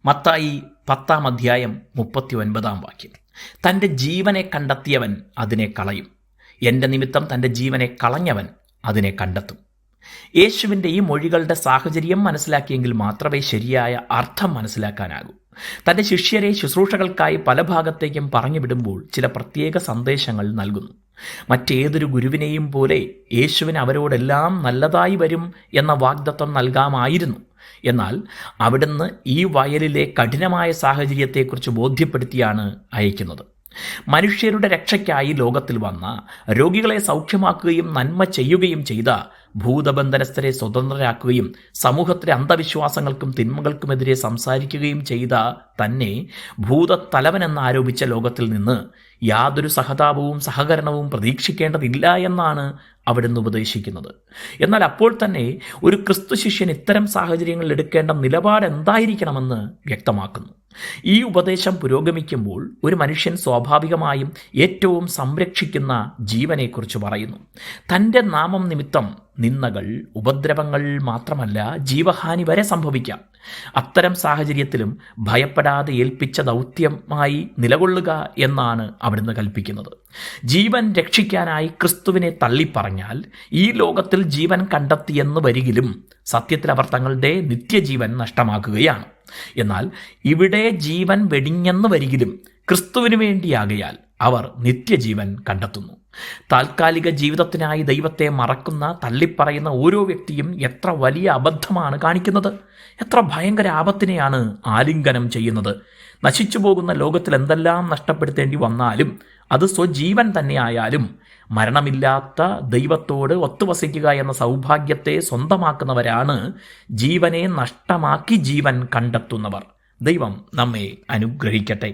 മത്തായി 10:39 തൻ്റെ ജീവനെ കണ്ടെത്തിയവൻ അതിനെ കളയും, എൻ്റെ നിമിത്തം തൻ്റെ ജീവനെ കളഞ്ഞവൻ അതിനെ കണ്ടെത്തും. യേശുവിൻ്റെ ഈ മൊഴികളുടെ സാഹചര്യം മനസ്സിലാക്കിയെങ്കിൽ മാത്രമേ ശരിയായ അർത്ഥം മനസ്സിലാക്കാനാകൂ. തൻ്റെ ശിഷ്യരെ ശുശ്രൂഷകൾക്കായി പല ഭാഗത്തേക്കും പറഞ്ഞു വിടുമ്പോൾ ചില പ്രത്യേക സന്ദേശങ്ങൾ നൽകുന്നു. മറ്റേതൊരു ഗുരുവിനെയും പോലെ യേശുവിന് അവരോടെല്ലാം നല്ലതായി വരും എന്ന വാഗ്ദത്തം നൽകാമായിരുന്നു. എന്നാൽ അവിടുന്ന് ഈ വയലിലെ കഠിനമായ സാഹചര്യത്തെക്കുറിച്ച് ബോധ്യപ്പെടുത്തിയാണ് അയക്കുന്നത്. മനുഷ്യരുടെ രക്ഷയ്ക്കായി ലോകത്തിൽ വന്ന, രോഗികളെ സൗഖ്യമാക്കുകയും നന്മ ചെയ്യുകയും ചെയ്ത, ഭൂതബന്ധനസ്ഥരെ സ്വതന്ത്രരാക്കുകയും സമൂഹത്തിലെ അന്ധവിശ്വാസങ്ങൾക്കും തിന്മകൾക്കുമെതിരെ സംസാരിക്കുകയും ചെയ്ത തന്നെ ഭൂതത്തലവനെന്നാരോപിച്ച ലോകത്തിൽ നിന്ന് യാതൊരു സഹതാപവും സഹകരണവും പ്രതീക്ഷിക്കേണ്ടതില്ല എന്നാണ് അവിടുന്ന് ഉപദേശിക്കുന്നത്. എന്നാൽ അപ്പോൾ തന്നെ ഒരു ക്രിസ്തു ശിഷ്യൻ ഇത്തരം സാഹചര്യങ്ങളിൽ എടുക്കേണ്ട നിലപാട് എന്തായിരിക്കണമെന്ന് വ്യക്തമാക്കുന്നു. ഈ ഉപദേശം പുരോഗമിക്കുമ്പോൾ ഒരു മനുഷ്യൻ സ്വാഭാവികമായും ഏറ്റവും സംരക്ഷിക്കുന്ന ജീവനെക്കുറിച്ച് പറയുന്നു. തൻ്റെ നാമം നിമിത്തം നിന്ദകൾ, ഉപദ്രവങ്ങൾ മാത്രമല്ല ജീവഹാനി വരെ സംഭവിക്കാം. അത്തരം സാഹചര്യത്തിലും ഭയപ്പെടാതെ ഏൽപ്പിച്ച ദൗത്യമായി നിലകൊള്ളുക എന്നാണ് അവിടുന്ന് കൽപ്പിക്കുന്നത്. ജീവൻ രക്ഷിക്കാനായി ക്രിസ്തുവിനെ തള്ളിപ്പറഞ്ഞാൽ ഈ ലോകത്തിൽ ജീവൻ കണ്ടെത്തിയെന്ന് വരികിലും സത്യത്തിൽ അവർ തങ്ങളുടെ നിത്യജീവൻ നഷ്ടമാക്കുകയാണ്. എന്നാൽ ഇവിടെ ജീവൻ വെടിഞ്ഞെന്ന് വരികിലും ക്രിസ്തുവിന് വേണ്ടിയാകയാൽ അവർ നിത്യജീവൻ കണ്ടെത്തുന്നു. താൽക്കാലിക ജീവിതത്തിനായി ദൈവത്തെ മറക്കുന്ന, തള്ളിപ്പറയുന്ന ഓരോ വ്യക്തിയും എത്ര വലിയ അബദ്ധമാണ് കാണിക്കുന്നത്, എത്ര ഭയങ്കര ആപത്തിനെയാണ് ആലിംഗനം ചെയ്യുന്നത്. നശിച്ചു പോകുന്ന ലോകത്തിൽ എന്തെല്ലാം നഷ്ടപ്പെടുത്തേണ്ടി വന്നാലും അത് സ്വജീവൻ തന്നെയായാലും മരണമില്ലാത്ത ദൈവത്തോട് ഒത്തുവസിക്കുക എന്ന സൗഭാഗ്യത്തെ സ്വന്തമാക്കുന്നവരാണ് ജീവനെ നഷ്ടമാക്കി ജീവൻ കണ്ടെത്തുന്നവർ. ദൈവം നമ്മെ അനുഗ്രഹിക്കട്ടെ.